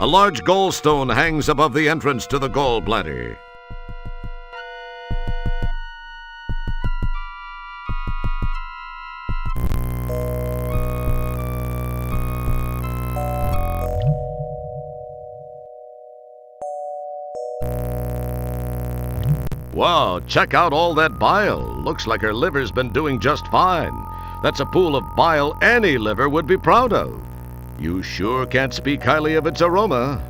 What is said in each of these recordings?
A large gallstone hangs above the entrance to the gallbladder. Wow, check out all that bile. Looks like her liver's been doing just fine. That's a pool of bile any liver would be proud of. You sure can't speak highly of its aroma.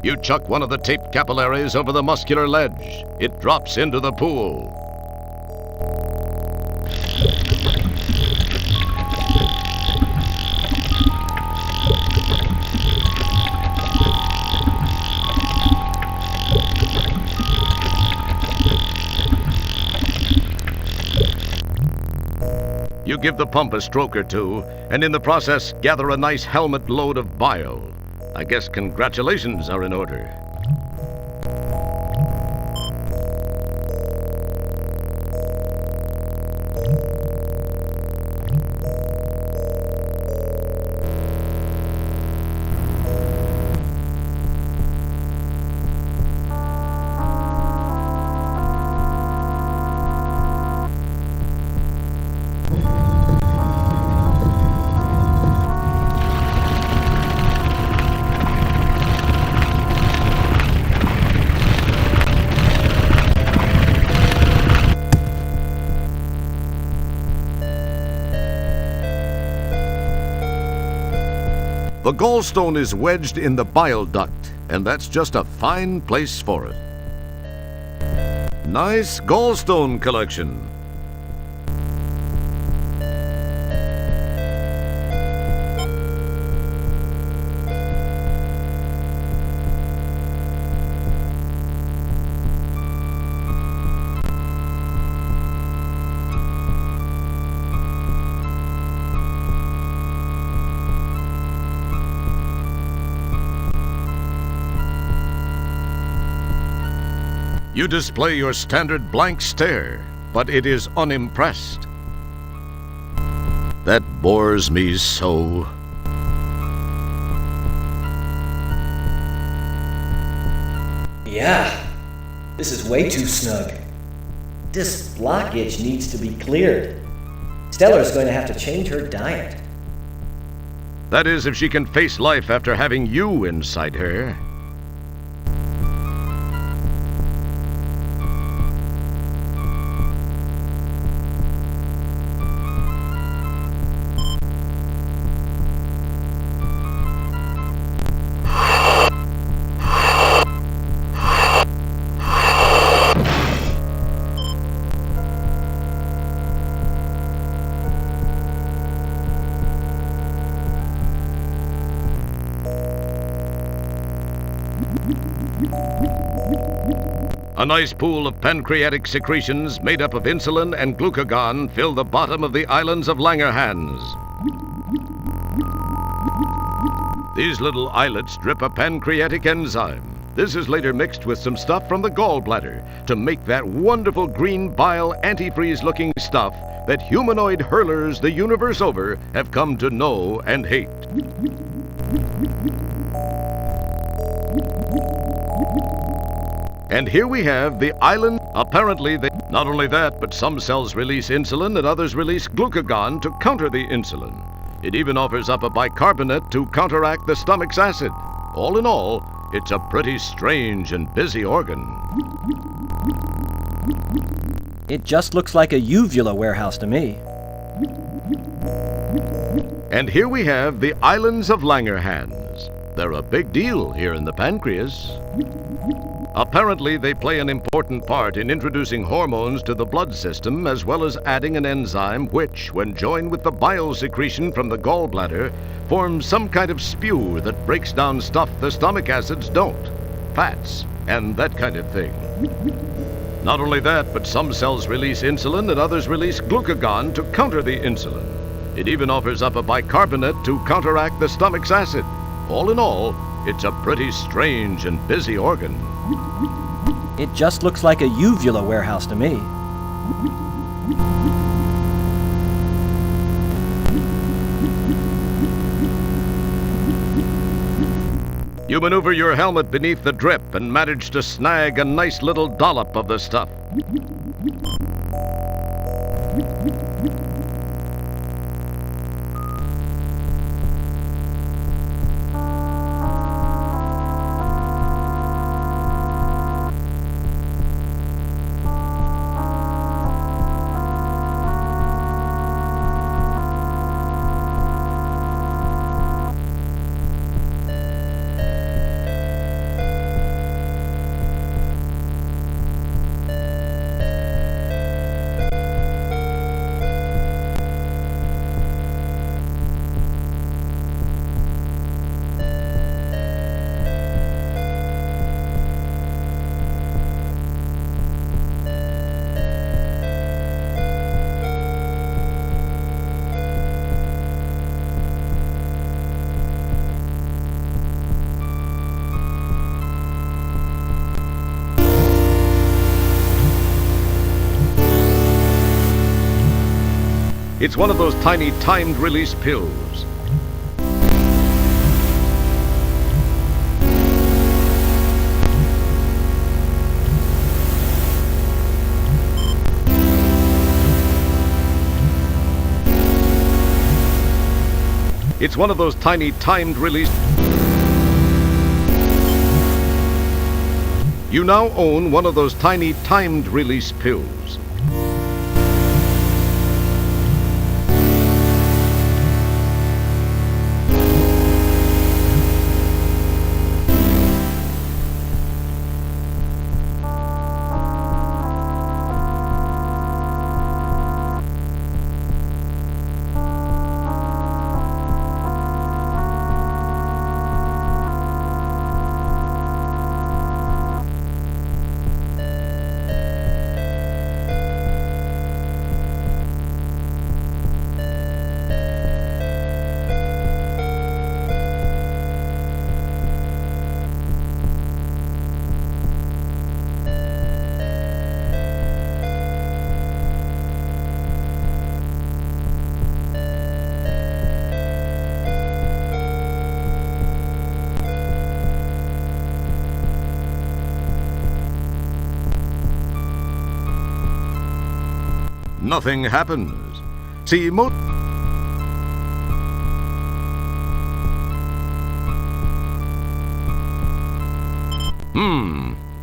You chuck one of the taped capillaries over the muscular ledge. It drops into the pool. You give the pump a stroke or two, and in the process gather a nice helmet load of bile. I guess congratulations are in order. The gallstone is wedged in the bile duct, and that's just a fine place for it. Nice gallstone collection. You display your standard blank stare, but it is unimpressed. That bores me so. Yeah, this is way too snug. This blockage needs to be cleared. Stellar's going to have to change her diet. That is, if she can face life after having you inside her. A nice pool of pancreatic secretions made up of insulin and glucagon fill the bottom of the islands of Langerhans. These little islets drip a pancreatic enzyme. This is later mixed with some stuff from the gallbladder to make that wonderful green bile antifreeze-looking stuff that humanoid hurlers the universe over have come to know and hate. And here we have the island. Apparently, not only that, but some cells release insulin and others release glucagon to counter the insulin. It even offers up a bicarbonate to counteract the stomach's acid. All in all, it's a pretty strange and busy organ. It just looks like a uvula warehouse to me. And here we have the islands of Langerhans. They're a big deal here in the pancreas. Apparently, they play an important part in introducing hormones to the blood system, as well as adding an enzyme which, when joined with the bile secretion from the gallbladder, forms some kind of spew that breaks down stuff the stomach acids don't. Fats, and that kind of thing. Not only that, but some cells release insulin and others release glucagon to counter the insulin. It even offers up a bicarbonate to counteract the stomach's acid. All in all, it's a pretty strange and busy organ. It just looks like a uvula warehouse to me. You maneuver your helmet beneath the drip and manage to snag a nice little dollop of the stuff. It's one of those tiny timed release pills. It's one of those tiny timed release. You now own one of those tiny timed release pills. Nothing happens. See,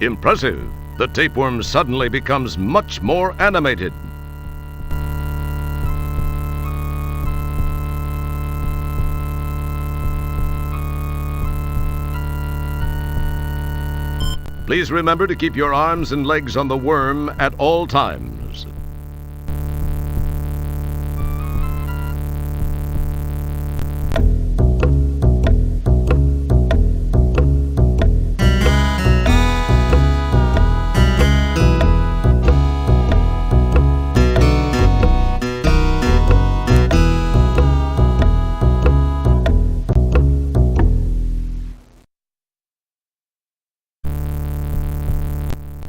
impressive. The tapeworm suddenly becomes much more animated. Please remember to keep your arms and legs on the worm at all times.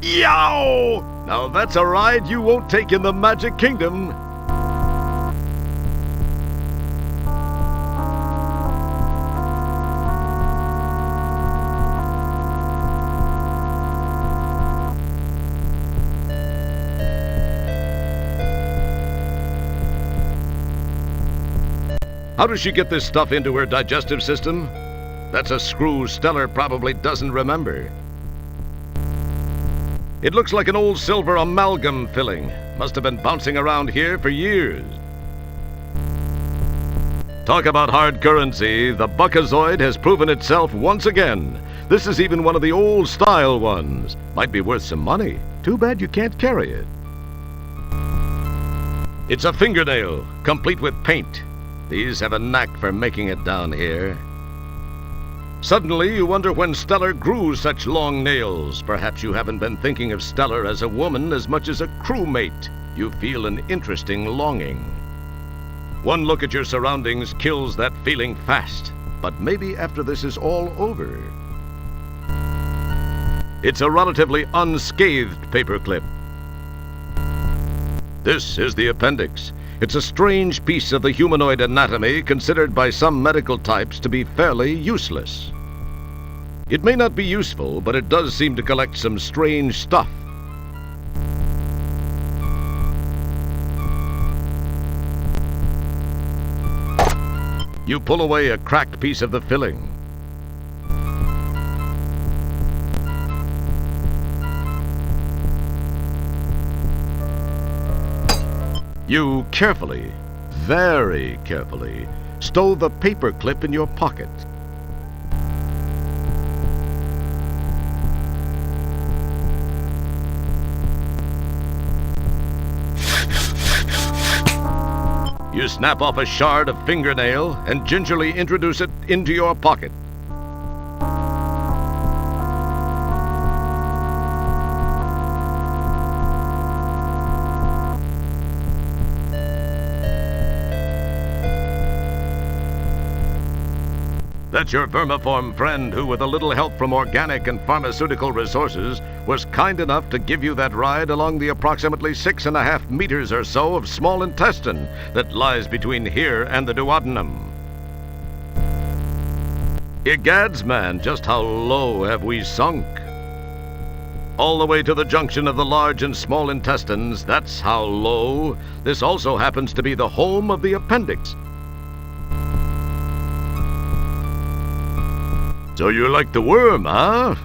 Yow! Now that's a ride you won't take in the Magic Kingdom. How does she get this stuff into her digestive system? That's a screw Stellar probably doesn't remember. It looks like an old silver amalgam filling. Must have been bouncing around here for years. Talk about hard currency, the Buckazoid has proven itself once again. This is even one of the old style ones. Might be worth some money. Too bad you can't carry it. It's a fingernail, complete with paint. These have a knack for making it down here. Suddenly, you wonder when Stellar grew such long nails. Perhaps you haven't been thinking of Stellar as a woman as much as a crewmate. You feel an interesting longing. One look at your surroundings kills that feeling fast. But maybe after this is all over. It's a relatively unscathed paperclip. This is the appendix. It's a strange piece of the humanoid anatomy considered by some medical types to be fairly useless. It may not be useful, but it does seem to collect some strange stuff. You pull away a cracked piece of the filling. You carefully, very carefully, stow the paper clip in your pocket. You snap off a shard of fingernail and gingerly introduce it into your pocket. That's your vermiform friend who, with a little help from organic and pharmaceutical resources, was kind enough to give you that ride along the approximately 6.5 meters or so of small intestine that lies between here and the duodenum. Egads, man, just how low have we sunk? All the way to the junction of the large and small intestines, that's how low. This also happens to be the home of the appendix. So you like the worm, huh?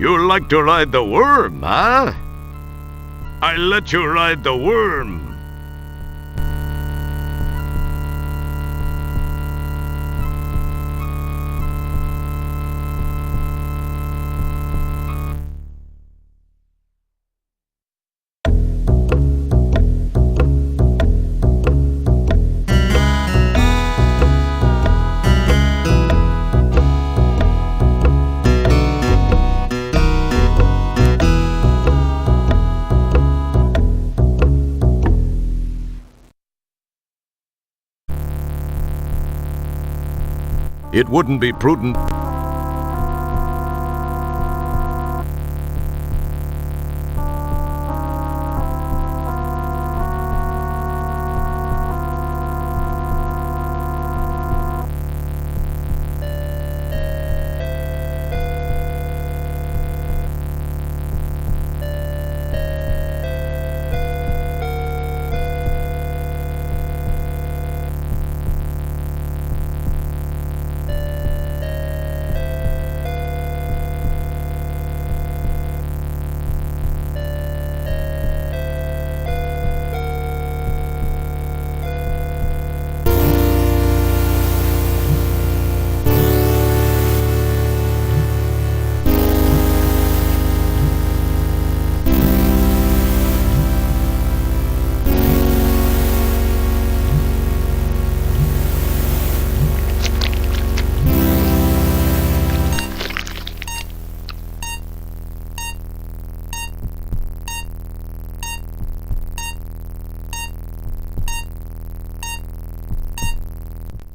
You like to ride the worm, huh? I let you ride the worm. It wouldn't be prudent.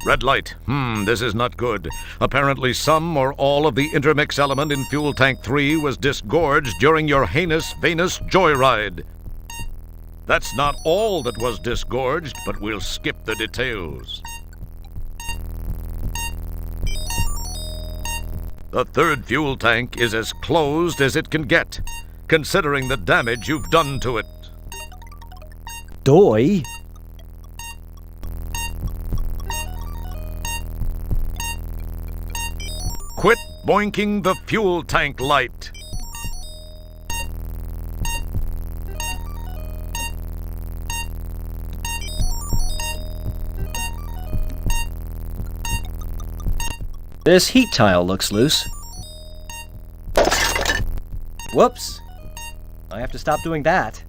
Red light. This is not good. Apparently some or all of the intermix element in fuel tank 3 was disgorged during your heinous venous joyride. That's not all that was disgorged, but we'll skip the details. The third fuel tank is as closed as it can get, considering the damage you've done to it. Doy? Quit boinking the fuel tank light. This heat tile looks loose. Whoops. I have to stop doing that.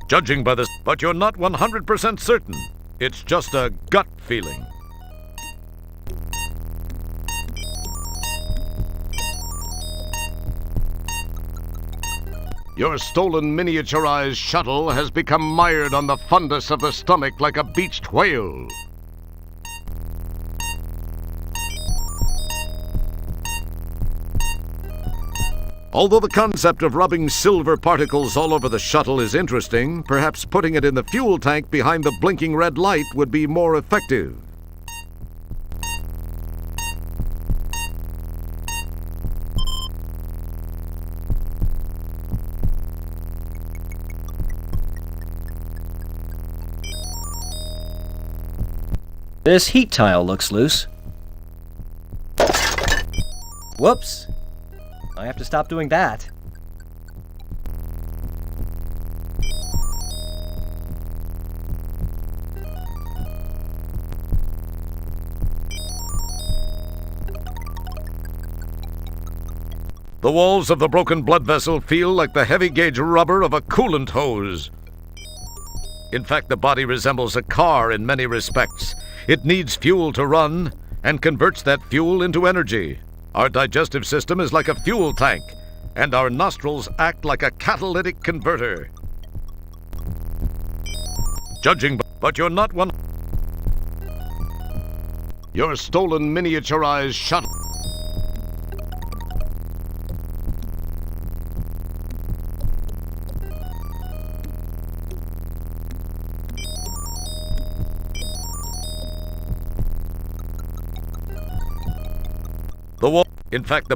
Judging by this, but you're not 100% certain. It's just a gut feeling. Your stolen miniaturized shuttle has become mired on the fundus of the stomach like a beached whale. Although the concept of rubbing silver particles all over the shuttle is interesting, perhaps putting it in the fuel tank behind the blinking red light would be more effective. This heat tile looks loose. Whoops! I have to stop doing that. The walls of the broken blood vessel feel like the heavy gauge rubber of a coolant hose. In fact, the body resembles a car in many respects. It needs fuel to run and converts that fuel into energy. Our digestive system is like a fuel tank, and our nostrils act like a catalytic converter. But you're not one. Your stolen miniaturized shuttle. The wall. In fact, the